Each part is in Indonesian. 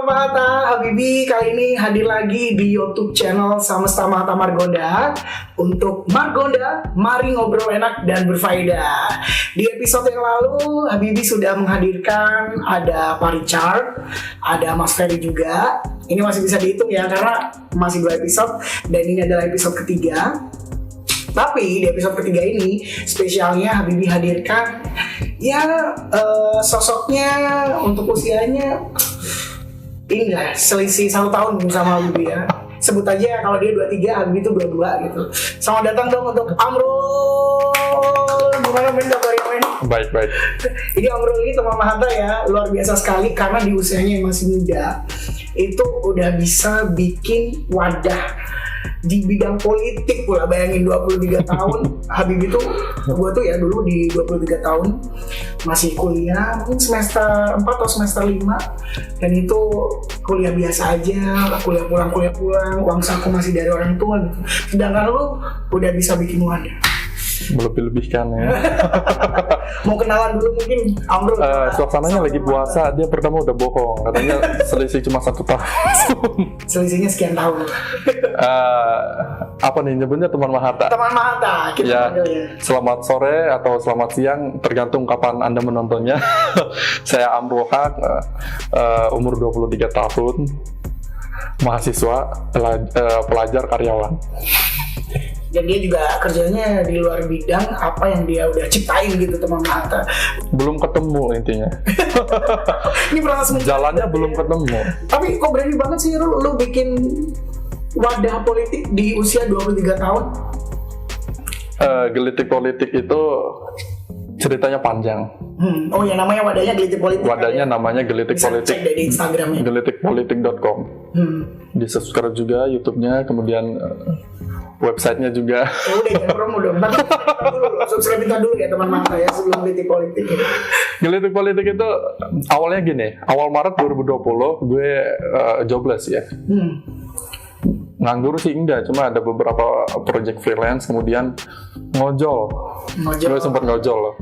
Hatta, Habibi kali ini hadir lagi di YouTube channel Semesta Mata Margonda untuk Margonda, mari ngobrol enak dan berfaedah. Di episode yang lalu, Habibi sudah menghadirkan ada Pak Richard, ada Mas Ferry juga. Ini masih bisa dihitung ya karena masih 2 episode dan ini adalah episode ketiga. Tapi di episode ketiga ini spesialnya Habibi hadirkan sosoknya untuk usianya ini lah selisih 1 tahun sama Habibi ya. Sebut aja kalau dia 23, Habibi itu 22 gitu. Selamat datang dong untuk Amrul. Gimana men kabarnya men? Baik. Ini Amrul ini teman Hatta ya, luar biasa sekali karena di usianya yang masih muda itu udah bisa bikin wadah di bidang politik pula. Bayangin 23 tahun Habibie tuh, gue tuh ya dulu di 23 tahun masih kuliah mungkin semester 4 atau semester 5 dan itu kuliah biasa aja, kuliah pulang, uang saku masih dari orang tua gitu. Sedangkan lu udah bisa bikin wadah. Melebih-lebihkan ya. Mau kenalan dulu mungkin Amrul. Suasananya lagi puasa, dia pertama udah bohong, katanya selisih cuma 1 tahun. Selisihnya sekian tahun. Apa nih nyebutnya teman Mahatta? Teman Mahatta kita ya, panggilnya. selamat sore atau selamat siang, tergantung kapan Anda menontonnya. Saya Amrul Haq, umur 23 tahun, mahasiswa, pelajar, karyawan. Dan dia juga kerjanya di luar bidang apa yang dia udah ciptain gitu teman Mahatta. Belum ketemu intinya. Ini proses jalannya belum ketemu. Tapi kok berani banget sih lu bikin wadah politik di usia 23 tahun? Gelitik politik itu ceritanya panjang. Oh ya, namanya wadahnya Gelitik Politik. Wadahnya namanya Gelitik bisa Politik. Cek deh di Instagramnya. Gelitikpolitik.com. Di subscribe juga YouTube-nya, kemudian websitenya juga. Udah jangan promo dong. Ntar dulu, subscribe kita dulu ya teman Mahatta ya sebelum Gelitik Politik. Gelitik Politik itu awalnya gini. Awal Maret 2020 gue jobless ya. Nganggur sih enggak, cuma ada beberapa project freelance, kemudian ngojol. Gue sempat ngojol loh.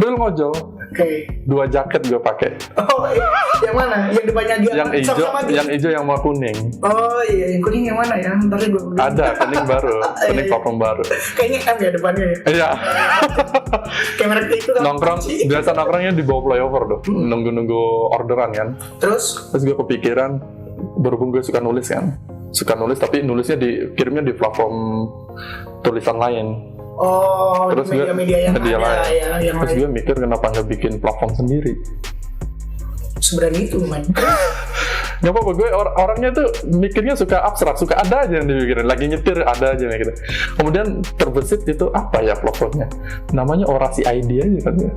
Real ngojol. Oke. 2 jaket gue pakai. Oh iya. Yang mana? Yang depannya dia. Yang hijau yang mau kuning. Oh iya, yang kuning yang mana ya? Ntar gue. Ada kuning baru, kuning platform baru. Kayaknya M ya depannya ya. Iya. Kamera itu kan. Biasa nongkrongnya di bawah flyover tuh, nunggu orderan kan. Terus gue kepikiran, berhubung gue suka nulis tapi nulisnya kirimnya di platform tulisan lain. Oh, terus media yang ada lain. Ya, yang terus lain. gue mikir kenapa nggak bikin platform sendiri. Seberani itu man. Gak apa-apa, gue orangnya tuh mikirnya suka abstrak, suka ada aja yang dipikirin, lagi nyetir ada aja gitu. Kemudian terbesit itu apa ya platformnya? Namanya Orasi ID aja kan ya.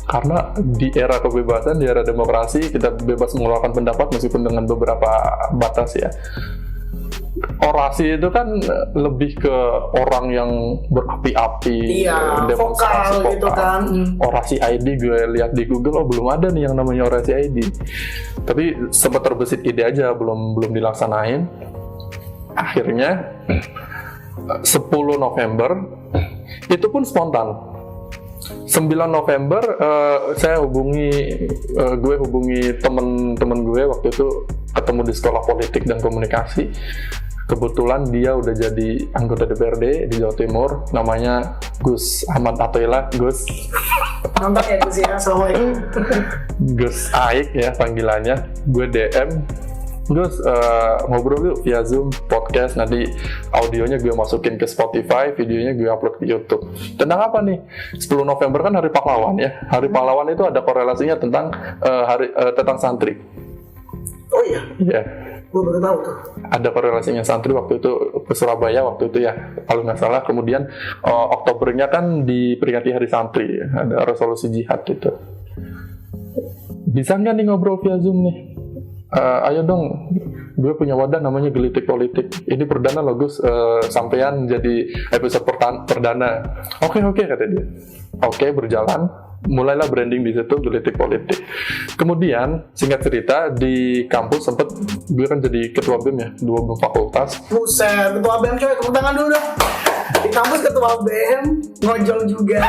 Karena di era kebebasan, di era demokrasi, kita bebas mengeluarkan pendapat meskipun dengan beberapa batas ya. Orasi itu kan lebih ke orang yang berapi-api, demonstrasi vokal gitu kan. Orasi ID gue lihat di Google, belum ada nih yang namanya Orasi ID. Tapi sempat terbesit ide aja, belum dilaksanain. Akhirnya 10 November itu pun spontan. 9 November gue hubungi temen gue waktu itu, ketemu di sekolah politik dan komunikasi. Kebetulan dia udah jadi anggota DPRD di Jawa Timur, namanya Gus Ahmad Atoila. Gus nonton ya Gus ya, assalamualaikum. Gus Aik ya panggilannya. Gue DM, Gus ngobrol yuk via Zoom podcast, nanti audionya gue masukin ke Spotify, videonya gue upload ke YouTube. Tentang apa nih? 10 November kan Hari Pahlawan ya. Hari Pahlawan itu ada korelasinya tentang tentang santri. Oh iya? Iya. Gue baru tahu tuh. Ada korelasinya santri waktu itu ke Surabaya waktu itu ya, kalau nggak salah. Kemudian Oktobernya kan diperingati Hari Santri, ada resolusi jihad itu. Bisa nggak nih ngobrol via Zoom nih? Ayo dong, gue punya wadah namanya Gelitik Politik. Ini perdana loh Gus, sampean jadi episode perdana. Oke kata dia. Oke, berjalan. Mulailah branding di situ, Gelitik Politik. Kemudian singkat cerita di kampus sempet gue kan jadi ketua BEM ya, 2 BEM fakultas. Buset, ketua BEM coy, tepuk tangan dulu dong. Di kampus ketua BM ngojol juga.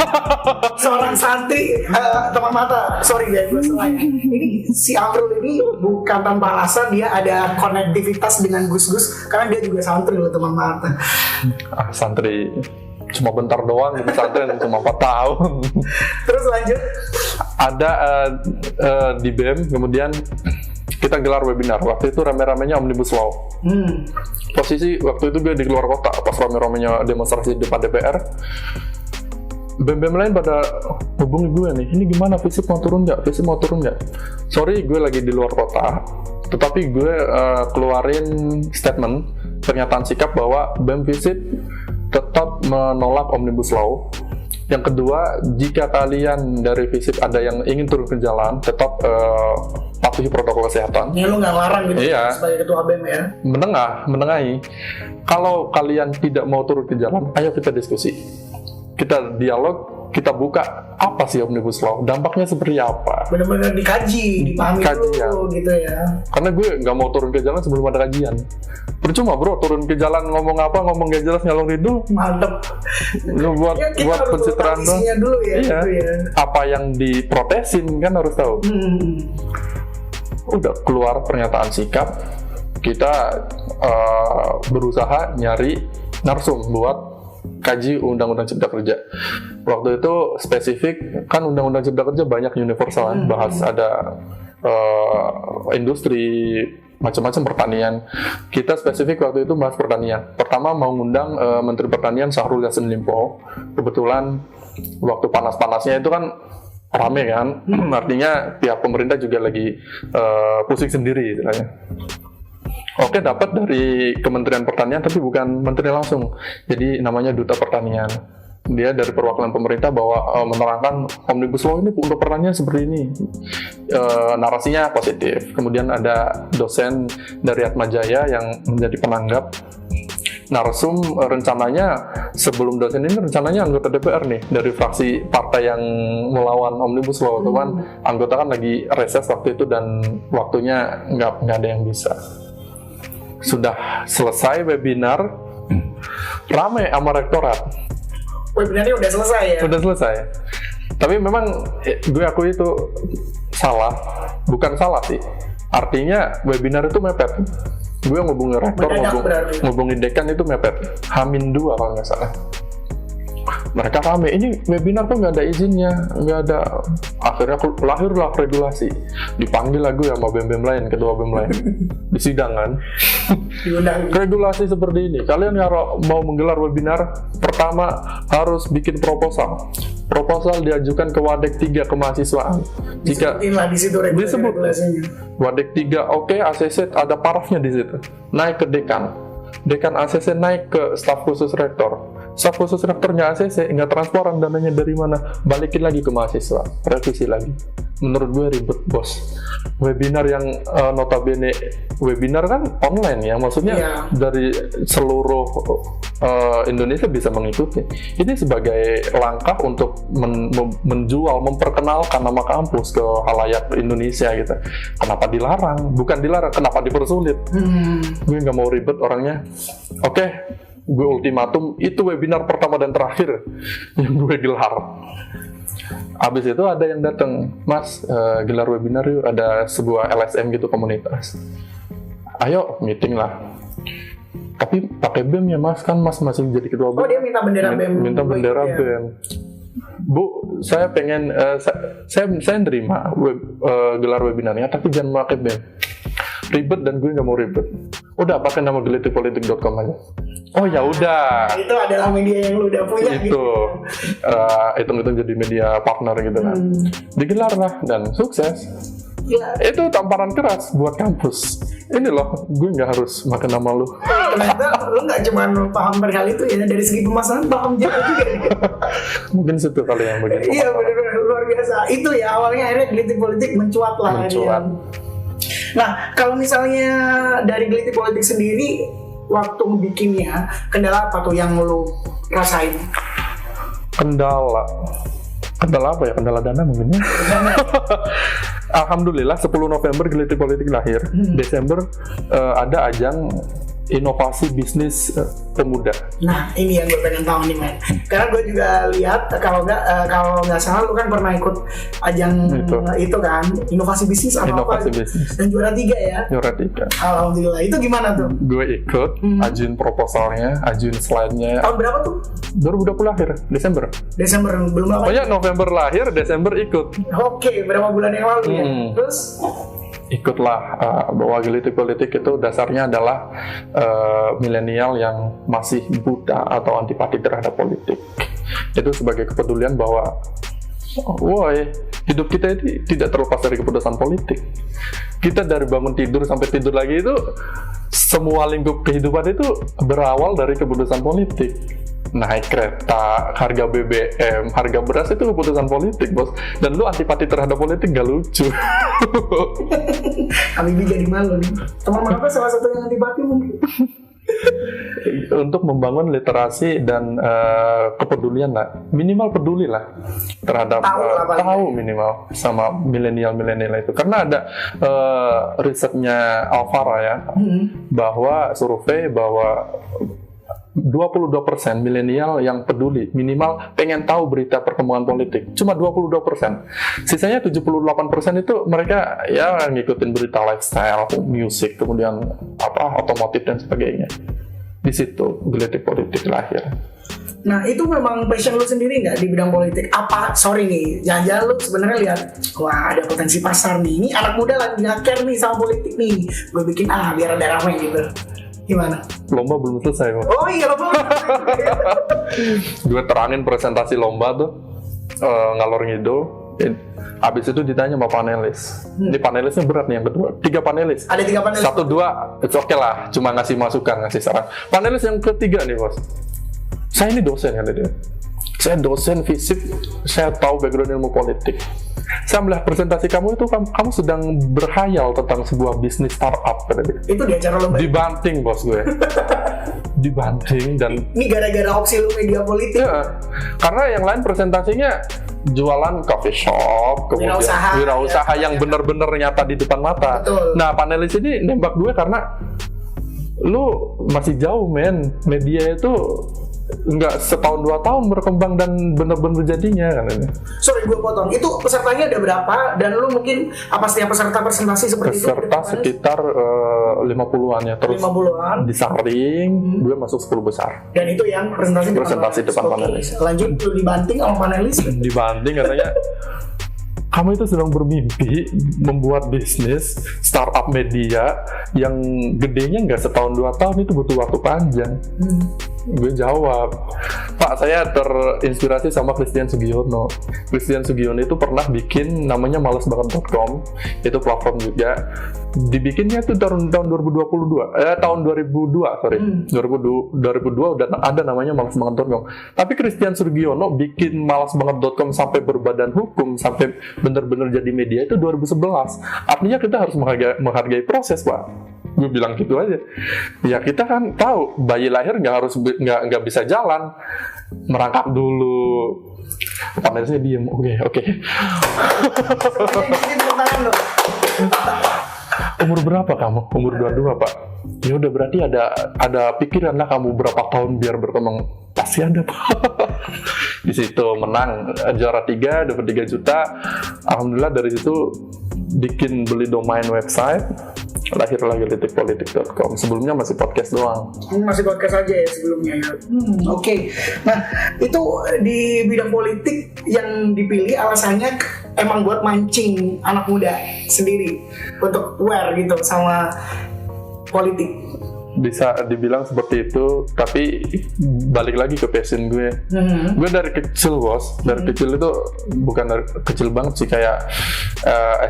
Seorang santri teman mata. Sorry ya, gue salah. Ini si Amrul ini bukan tanpa alasan dia ada konektivitas dengan Gus-Gus karena dia juga santri loh teman mata. Santri cuma bentar doang di pesantren, cuma 4 tahun. Terus lanjut. Ada di BEM, kemudian kita gelar webinar. Waktu itu rame-ramenya Omnibus Law. Posisi waktu itu gue di luar kota pas rame-ramenya demonstrasi di depan DPR. BEM-BEM lain pada hubungi gue nih, ini gimana, FISIP mau turun nggak? FISIP mau turun nggak? Sorry, gue lagi di luar kota, tetapi gue keluarin statement, pernyataan sikap bahwa BEM FISIP tetap menolak Omnibus Law. Yang kedua, jika kalian dari FISIP ada yang ingin turun ke jalan, tetap patuhi protokol kesehatan. Ini lu nggak larang gitu Iya. sebagai ketua BEM ya? Menengahi. Kalau kalian tidak mau turun ke jalan, ayo kita diskusi. Kita dialog, kita buka apa sih Omnibus Law, dampaknya seperti apa. Benar-benar dikaji, dipahami dulu gitu ya. Karena gue nggak mau turun ke jalan sebelum ada kajian. Percuma bro, turun ke jalan ngomong apa, ngomong gak jelas, ngalor ngidul. Mantep. Buat Ya, kita buat harus pencitraan tahu isinya dulu ya, Iya. gitu ya. Apa yang diprotesin kan harus tahu. Udah keluar pernyataan sikap, kita berusaha nyari narsum buat kaji Undang-Undang Cipta Kerja. Waktu itu spesifik, kan Undang-Undang Cipta Kerja banyak universal, bahas ada industri, macam-macam pertanian. Kita spesifik waktu itu bahas pertanian. Pertama mau ngundang Menteri Pertanian Syahrul Yassin Limpo. Kebetulan waktu panas-panasnya itu kan rame kan, artinya pihak pemerintah juga lagi pusing sendiri istilahnya. Oke, dapat dari Kementerian Pertanian tapi bukan menteri langsung, jadi namanya Duta Pertanian. Dia dari perwakilan pemerintah bahwa menerangkan Omnibus Law ini untuk pertanian seperti ini. Narasinya positif. Kemudian ada dosen dari Atmajaya yang menjadi penanggap. Narsum rencananya sebelum dosen ini rencananya anggota DPR nih dari fraksi partai yang melawan Omnibus Law. Teman anggota kan lagi reses waktu itu dan waktunya nggak ada yang bisa. Sudah selesai webinar, rame sama rektorat. Webinarnya udah selesai ya? Udah selesai. Tapi memang gue akui itu salah. Bukan salah sih. Artinya webinar itu mepet. Gue ngubungi rektor, ngubungi dekan itu mepet. H-2 kalau nggak salah. Mereka rame, ini webinar tuh nggak ada izinnya, nggak ada. Akhirnya lahirlah regulasi. Dipanggil lagu ya sama BEM-BEM lain, ketua BEM lain. Di sidang kan. Regulasi seperti ini. Kalian kalau mau menggelar webinar, pertama harus bikin proposal. Proposal diajukan ke Wadek 3 kemahasiswaan. Jika di situ regulasinya. Wadek 3 oke, ACC ada parafnya di situ. Naik ke dekan. Dekan ACC naik ke staf khusus rektor. Staf khusus rektornya ACC nggak transparan dananya dari mana, balikin lagi ke mahasiswa, revisi lagi. Menurut gue ribet bos. Webinar yang notabene webinar kan online ya, maksudnya dari seluruh Indonesia bisa mengikuti. Ini sebagai langkah untuk menjual, memperkenalkan nama kampus ke halayak Indonesia gitu. Kenapa dilarang? Bukan dilarang, kenapa dipersulit? Gue nggak mau ribet orangnya. Oke. Gue ultimatum, itu webinar pertama dan terakhir yang gue gelar. Abis itu ada yang datang, Mas, gelar webinar yuk, ada sebuah LSM gitu komunitas. Ayo meeting lah. Tapi pakai BEM ya Mas, kan Mas masih jadi ketua BEM. Oh dia minta bendera BEM. Minta bendera BEM. Bu, saya pengen, saya nerima gelar webinarnya, tapi jangan pakai BEM. Ribet dan gue nggak mau ribet. Udah pakai nama gelitipolitik.com aja. Oh ya udah. Itu adalah media yang lu udah punya. Itu gitu. hitung-hitung jadi media partner gitu kan. Digelar lah dan sukses. Ya. Itu tamparan keras buat kampus. Ini loh, gue nggak harus makan nama lu. Ternyata lu nggak cuma paham perihal itu ya, dari segi pemasaran paham juga. Mungkin situ kali yang begitu. Iya benar-benar luar biasa. Itu ya awalnya akhirnya Geliti Politik mencuat lah. Mencuat. Nah kalau misalnya dari Geliti Politik sendiri, waktu bikinnya kendala apa tuh yang lu rasain? Kendala apa ya? Kendala dana mungkin ya. Alhamdulillah 10 November Geliti Politik lahir. Desember ada ajang inovasi bisnis pemuda. Nah, ini yang gue pengen tahu nih, man. Karena gue juga lihat kalau nggak salah lu kan pernah ikut ajang itu kan, inovasi bisnis atau Inovasi apa? bisnis. Dan juara 3 ya. Juara 3. Alhamdulillah. Itu gimana tuh? Gue ikut, ajuin proposalnya, ajuin slide-nya. Tahun berapa tuh? 2020 lahir, Desember. Desember, belum lama. Pokoknya November lahir, Desember ikut. Oke, berapa bulan yang lalu ya? Terus? Ikutlah, bahwa Gelitik Politik itu dasarnya adalah milenial yang masih buta atau antipati terhadap politik. Itu sebagai kepedulian bahwa woi, hidup kita ini tidak terlepas dari keputusan politik. Kita dari bangun tidur sampai tidur lagi itu, semua lingkup kehidupan itu berawal dari keputusan politik. Naik kereta, harga BBM, harga beras itu keputusan politik, bos. Dan lu antipati terhadap politik gak lucu. Habibie jadi malu nih. Teman apa salah satu yang antipati mungkin? Untuk membangun literasi dan kepedulian lah, minimal peduli lah terhadap tahu minimal sama milenial itu, karena ada risetnya Alfara ya, bahwa survei bahwa 22% milenial yang peduli, minimal pengen tahu berita perkembangan politik. Cuma 22%. Sisanya 78% itu mereka ya ngikutin berita lifestyle, musik, kemudian otomotif dan sebagainya. Di situ Gelitik Politik lahir. Nah, itu memang passion lu sendiri nggak di bidang politik? Apa, sorry nih, jangan-jangan lu sebenarnya lihat, wah ada potensi pasar nih, ini anak muda lagi nge-care nih sama politik nih, gue bikin biar ada ramai gitu. Gimana? Lomba belum selesai kok. Oh iya, lomba. Gue terangin presentasi lomba tuh, ngalor ngidul. Habis itu ditanya sama panelis. Ini panelisnya berat nih yang kedua. 3 panelis. Ada 3 panelis. 1, 2, it's okay lah. Cuma ngasih masukan, ngasih saran. Panelis yang ketiga nih, bos. Saya ini dosen, kata dia. Saya dosen fisip, saya tahu background ilmu politik. Saya melihat presentasi kamu itu, kamu sedang berhayal tentang sebuah bisnis startup, kata dia. Itu di acara lomba. Dibanting, bos gue. Dibanting dan... Ini gara-gara opsi lu media politik. Ya, karena yang lain presentasinya jualan coffee shop, kemudian wirausaha yang benar-benar nyata di depan mata. Betul. Nah, panelis ini nembak gue karena lu masih jauh, men. Media itu nggak setahun 2 tahun berkembang dan benar-benar jadinya kan ini. Sorry gue potong. Itu pesertanya ada berapa? Dan lu mungkin apa setiap peserta presentasi seperti peserta itu? Sekitar 50-an ya. Terus 50-an disaring, gue masuk 10 besar. Dan itu yang presentasi depan panelis. Lanjut, lu dibanting sama panelis. Dibanting katanya, kamu itu sedang bermimpi membuat bisnis startup media yang gedenya nggak setahun 2 tahun, itu butuh waktu panjang. Gue jawab, Pak, saya terinspirasi sama Christian Sugiono. Christian Sugiono itu pernah bikin namanya malesbanget.com, itu platform juga. Dibikinnya itu tahun 2002, tahun 2002, sorry. 2002 udah ada namanya malesbanget.com. Tapi Christian Sugiono bikin malesbanget.com sampai berbadan hukum, sampai benar-benar jadi media itu 2011. Artinya kita harus menghargai proses, Pak. Gue bilang gitu aja. Ya kita kan tahu bayi lahir nggak bisa jalan, merangkak dulu. Panelisnya diem. Oke. Umur berapa kamu? Umur 22, Pak. Ya udah, berarti ada pikiran lah kamu berapa tahun biar berkembang. Pasti ada, Pak. Di situ menang juara 3, dapat 3 juta. Alhamdulillah dari situ bikin beli domain website. Lahirlah gelitikpolitik.com. Sebelumnya masih podcast doang. Masih podcast aja ya sebelumnya ya. Oke. Nah, itu di bidang politik yang dipilih alasannya emang buat mancing anak muda sendiri untuk aware gitu sama politik. Bisa dibilang seperti itu, tapi balik lagi ke passion gue. Gue dari kecil, bos. Dari kecil itu, bukan dari kecil banget sih, kayak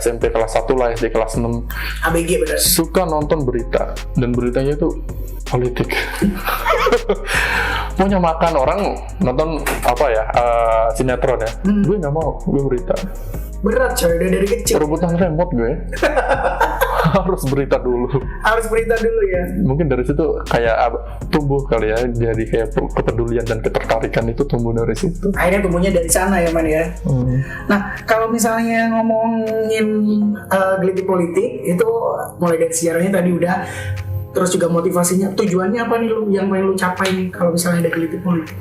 SMP kelas 1 lah, SD kelas 6. ABG bener. Suka nonton berita, dan beritanya itu politik. Punya makan orang nonton sinetron ya. Gue nggak mau, gue berita. Berat coy, dari kecil. Perebutan remote gue. Harus berita dulu. Harus berita dulu ya. Mungkin dari situ kayak tumbuh kali ya, jadi kayak kepedulian dan ketertarikan itu tumbuh dari situ. Akhirnya tumbuhnya dari sana ya, Man ya. Nah, kalau misalnya ngomongin Gelitik Politik itu mulai dari sejarahnya tadi udah terus juga motivasinya, tujuannya apa nih lu yang pengen lu capai nih kalau misalnya ada Gelitik Politik?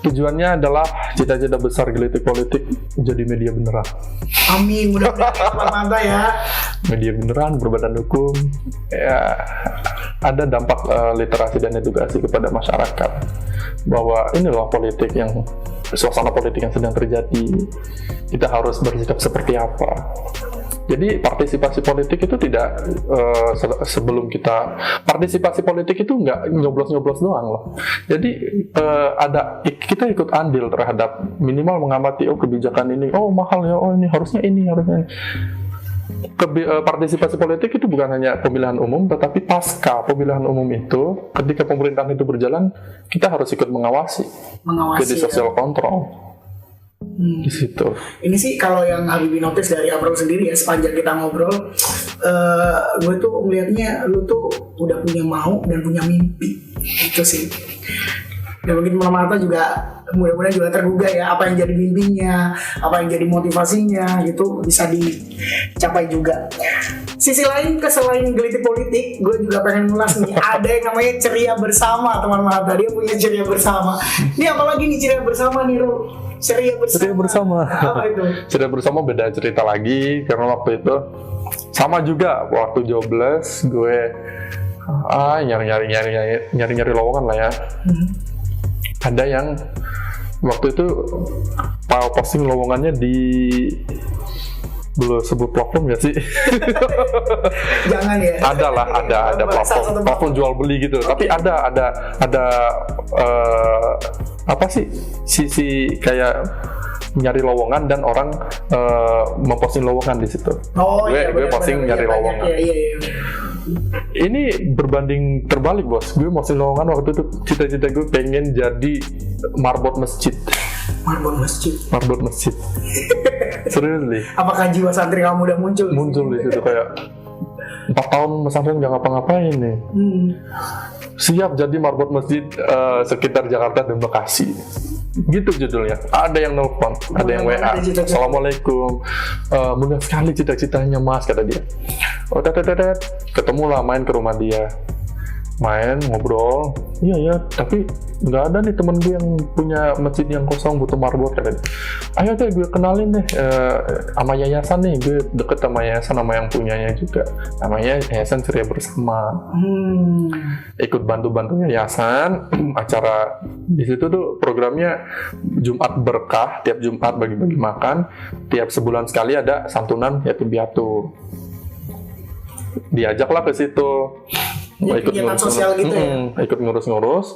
Tujuannya adalah cita-cita besar Gelitik Politik jadi media beneran. Amin, mudah-mudahan mantap ya. Media beneran, berbadan hukum, ya ada dampak literasi dan edukasi kepada masyarakat bahwa ini loh politik yang suasana politik yang sedang terjadi, kita harus bersikap seperti apa. Jadi partisipasi politik itu tidak sebelum kita partisipasi politik itu nggak nyoblos-nyoblos doang loh. Jadi kita ikut andil terhadap minimal mengamati kebijakan ini, mahal ya, ini harusnya ini. Partisipasi politik itu bukan hanya pemilihan umum, tetapi pasca pemilihan umum itu, ketika pemerintahan itu berjalan, kita harus ikut mengawasi jadi social control. Di situ. Ini sih kalau yang Habibie notice dari Amrul sendiri ya, sepanjang kita ngobrol, gue tuh melihatnya lu tuh udah punya mau dan punya mimpi, itu sih. Dan mungkin Mata juga mudah-mudahan juga tergugah ya, apa yang jadi mimpinya, apa yang jadi motivasinya gitu bisa dicapai juga. Sisi lain, selain Gelitik Politik, gue juga pengen ngulas nih, ada yang namanya Ceria Bersama, teman Mata. Dia punya Ceria Bersama. Ini apalagi nih Ceria Bersama nih, Ru? Ceria Bersama. Apa itu? Ceria Bersama beda cerita lagi, karena waktu itu sama juga, waktu jobless gue nyari lowongan lah ya. Ada yang waktu itu posting lowongannya di, belum sebut platform ya sih? Jangan ya. Ada platform jual beli gitu. Okay. Tapi ada apa sih sisi kayak nyari lowongan dan orang memposting lowongan di situ. Gue posting nyari lowongan. Iya. Ini berbanding terbalik bos. Gue posting lowongan waktu itu, cita-cita gue pengen jadi marbot masjid. Marbot masjid. Serius nih. Apakah jiwa santri kamu udah muncul? Muncul di situ kayak 4 tahun pesantren nggak ngapa-ngapain nih. Siap jadi marbot masjid sekitar Jakarta dan Bekasi. Gitu judulnya. Ada yang nelfon, ada yang WA. Assalamualaikum. Mudah sekali cita-citanya Mas, kata dia. Ketemulah, main ke rumah dia. Main, ngobrol. Iya, tapi nggak ada nih temen gue yang punya masjid yang kosong butuh marbot, kata dia. Ayo deh gue kenalin deh sama yayasan nih, gue deket sama yayasan sama yang punyanya juga, namanya Yayasan Ceria Bersama. Ikut bantu yayasan. Acara di situ tuh programnya Jumat Berkah, tiap Jumat bagi-bagi makan, tiap sebulan sekali ada santunan yatim piatu. Diajaklah ke situ. Ikut ngurus-ngurus gitu ya? Ikut ngurus-ngurus,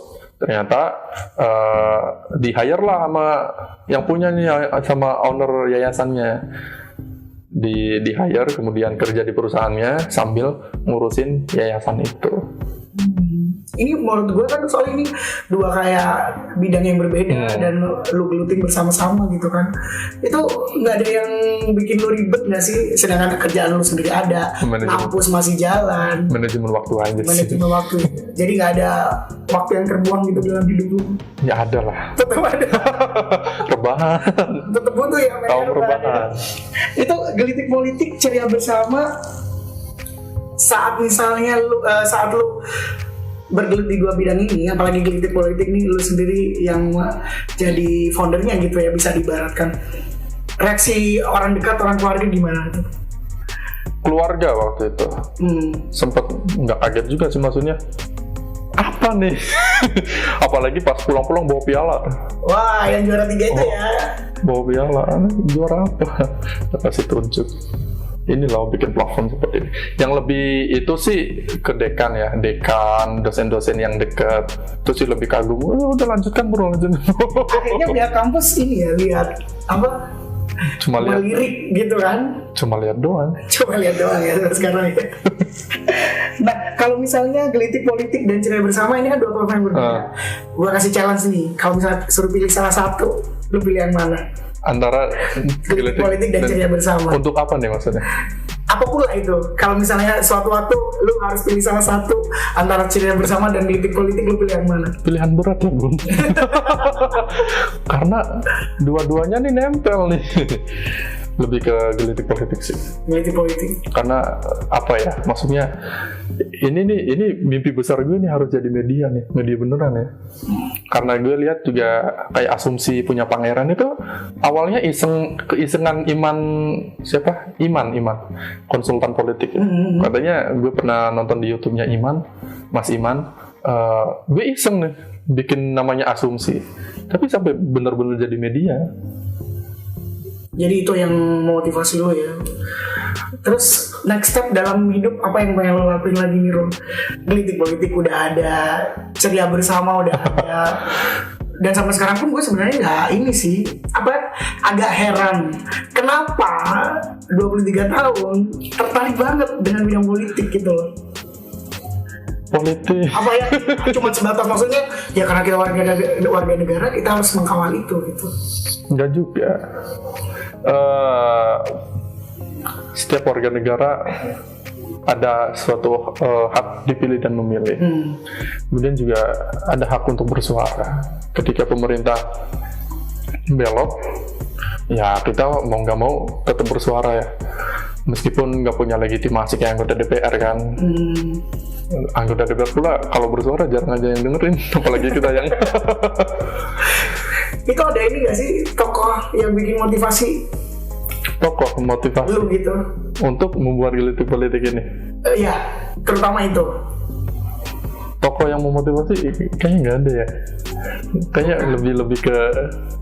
ternyata di-hire lah sama yang punya nih, sama owner yayasannya. Di-hire, kemudian kerja di perusahaannya sambil ngurusin yayasan itu. Ini menurut gue kan soal ini dua kayak bidang yang berbeda dan lu gelutin bersama-sama gitu kan. Itu nggak ada yang bikin lu ribet nggak sih? Sedangkan kerjaan lu sendiri ada, kampus masih jalan. Manajemen waktu aja sih. Manajemen waktu. Jadi nggak ada waktu yang terbuang gitu dalam hidup lu. Ya ada lah. Tetap ada. Rebahan. Tetap butuh ya. Tahu rebahan. Itu Gelitik Politik Ceria Bersama. Saat misalnya lu bergelut di dua bidang ini, apalagi Gelitik Politik nih, lu sendiri yang jadi foundernya gitu ya, bisa diibaratkan. Reaksi orang dekat, orang keluarga gimana tuh? Keluarga waktu itu sempet nggak kaget juga sih, maksudnya apa nih? Apalagi pas pulang-pulang bawa piala. Wah, yang juara 3 itu ya? Bawa piala, juara apa? Kasih tunjuk. Ini loh bikin platform seperti ini. Yang lebih itu sih ke dekan ya, dosen-dosen yang dekat. Terus sih lebih kagum. Udah lanjutkan bro, Akhirnya pihak kampus ini ya, lihat apa? Cuma lirik gitu kan? Cuma lihat doang ya sekarang ya. Nah, kalau misalnya Gelitik Politik dan Ceria Bersama ini kan dua platform yang berbeda. Gua kasih challenge nih, kalau misalnya suruh pilih salah satu, lu pilih yang mana? Antara Gelitik Politik dan Ceria Bersama. Untuk apa nih maksudnya? Apapun lah itu. Kalau misalnya suatu waktu lu harus pilih salah satu antara Ceria Bersama dan Gelitik Politik, lu pilih yang mana? Pilihan berat ya Bun. Karena dua-duanya nih nempel nih. Lebih ke Gelitik Politik sih. Gelitik Politik. Karena apa ya? Maksudnya ini mimpi besar gue nih harus jadi media nih, media beneran ya. Karena gue lihat juga kayak asumsi punya pangeran itu awalnya keisengan Iman konsultan politik ya. Katanya gue pernah nonton di YouTube-nya Mas Iman, gue iseng nih bikin namanya asumsi, tapi sampai benar-benar jadi media. Jadi itu yang motivasi lo ya. Terus next step dalam hidup apa yang pengen lo lakuin lagi nih Ron? Gelitik politik udah ada, ceria bersama udah ada, dan sampai sekarang pun gue sebenarnya nggak agak heran kenapa 23 tahun tertarik banget dengan bidang politik gitu loh. Politik Apa ya cuma sebatas maksudnya ya karena kita warga negara kita harus mengkawal itu gitu. enggak juga. Setiap warga negara ada suatu hak dipilih dan memilih. Kemudian juga ada hak untuk bersuara. Ketika pemerintah belok, ya kita mau nggak mau tetap bersuara ya. Meskipun nggak punya legitimasi kayak anggota DPR kan. Anggota DPR pula kalau bersuara jarang aja yang dengerin, apalagi kita yang Itu ada ini nggak sih tokoh yang bikin motivasi tokoh motivasi lu gitu? untuk membuat gelitik politik ini? Iya, terutama itu. Tokoh yang memotivasi kayaknya nggak ada ya. Kayaknya lebih ke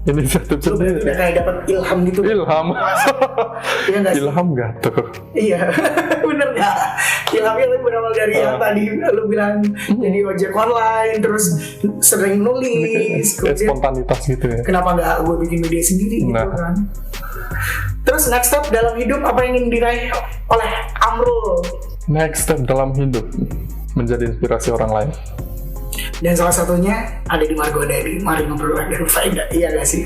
inisiatif Lu berarti sendiri. udah kayak dapat ilham gitu. Ilham. Iya nggak sih? Ilham nggak tuh? Iya, bener nggak? Ilhamnya lu berawal dari yang tadi lu bilang jadi ojek online, terus sering nulis, kemudian Spontanitas gitu ya. kenapa nggak gue bikin media sendiri gitu Nah. kan? Terus next step dalam hidup apa yang ingin diraih oleh Amrul? Next step dalam hidup menjadi inspirasi orang lain. Dan salah satunya ada di Margonda di Mari Ngobrol dengan Faedah, iya gak sih?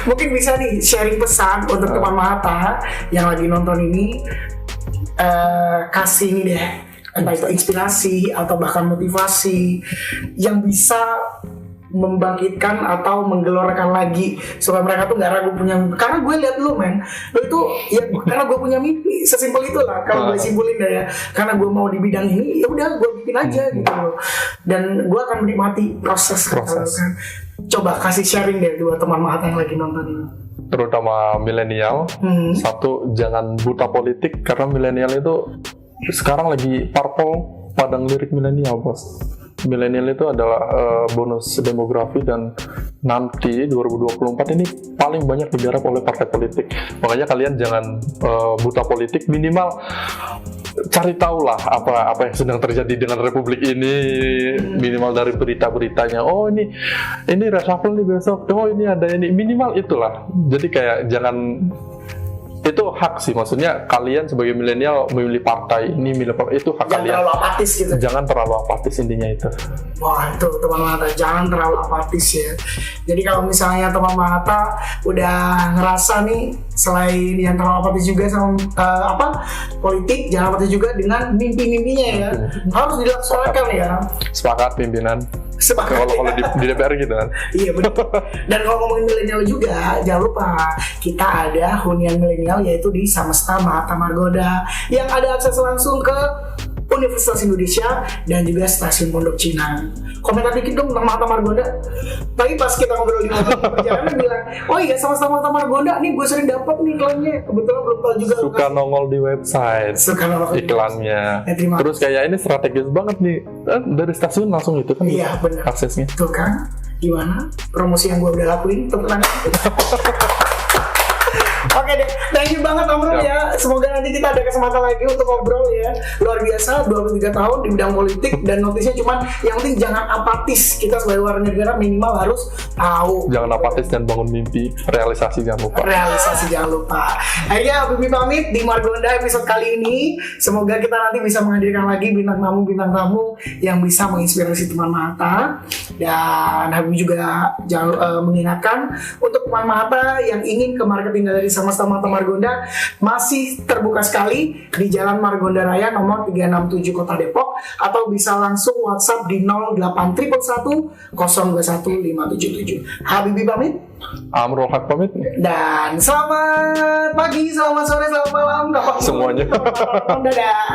Mungkin bisa nih sharing pesan untuk teman Mahata yang lagi nonton ini, kasih ini deh, entah itu inspirasi atau bahkan motivasi yang bisa membangkitkan atau menggelorkan lagi supaya mereka tuh nggak ragu punya mimpi. Karena gue lihat lu lu itu ya karena gue punya mimpi, sesimpel itulah kalau gue simpulin deh ya. Karena gue mau di bidang ini, ya udah gue bikin aja gitu loh. Dan gue akan menikmati proses. Kan. Coba kasih sharing deh dua teman Mahata yang lagi nonton ini. Terutama milenial, satu jangan buta politik karena milenial itu sekarang lagi parpol padang lirik milenial bos. Milenial itu adalah bonus demografi dan nanti 2024 ini paling banyak digarap oleh partai politik. Makanya kalian jangan buta politik, minimal cari tahu lah apa yang sedang terjadi dengan republik ini, minimal dari berita-beritanya. Oh ini reshuffle nih besok. Oh ini ada ini, minimal itulah. Jadi kayak jangan, itu hak sih, maksudnya kalian sebagai milenial memilih partai ini, milih partai itu hak Jangan kalian. terlalu apatis gitu. Jangan terlalu apatis, intinya itu. Wah itu teman Mahata, jangan terlalu apatis ya. Jadi kalau misalnya teman Mahata udah ngerasa nih selain yang terlalu apatis juga sama politik, jangan apatis juga dengan mimpi-mimpinya ya. Harus dilaksanakan ya. Sepakat pimpinan. Sepakat. Kalau di DPR gitu kan. Iya benar. Dan kalau ngomongin milenial juga, jangan lupa kita ada hunian milenial yaitu di Samasta Mahata Margonda yang ada akses langsung ke Universitas Indonesia dan juga Stasiun Pondok Cina. Komentar dikit dong tentang Mahata Margonda. Tadi pas kita ngobrol di mobil perjalanan bilang, oh iya sama-sama Mahata Margonda nih gue sering dapat nih iklannya. Kebetulan belum tahu juga. Suka nongol di website. Suka nongol iklannya. Ya, terus kayak ini strategis banget nih. Dari stasiun langsung itu kan. Iya benar. Aksesnya. Tuh kan, gimana promosi yang gue udah lakuin? Tepuk tangan. Oke deh, thank you banget Amrul ya. Semoga nanti kita ada kesempatan lagi untuk ngobrol ya. Luar biasa, 23 tahun di bidang politik dan notisnya cuman yang penting jangan apatis. Kita sebagai warga negara minimal harus tahu. Jangan apatis dan bangun mimpi, realisasi jangan lupa. Realisasi jangan lupa. Akhirnya Habibie pamit di Margonda episode kali ini. Semoga kita nanti bisa menghadirkan lagi bintang tamu yang bisa menginspirasi teman Mahata. Dan Habibie juga jangan mengingatkan untuk teman Mahata yang ingin ke marketing dari Samasta Mahata Margonda masih terbuka sekali di Jalan Margonda Raya nomor 367 Kota Depok, atau bisa langsung WhatsApp di 08111 021577. Habibie pamit. Amrul Haq pamit. Dan selamat pagi, selamat sore, selamat malam, kapan Semuanya. Dadah.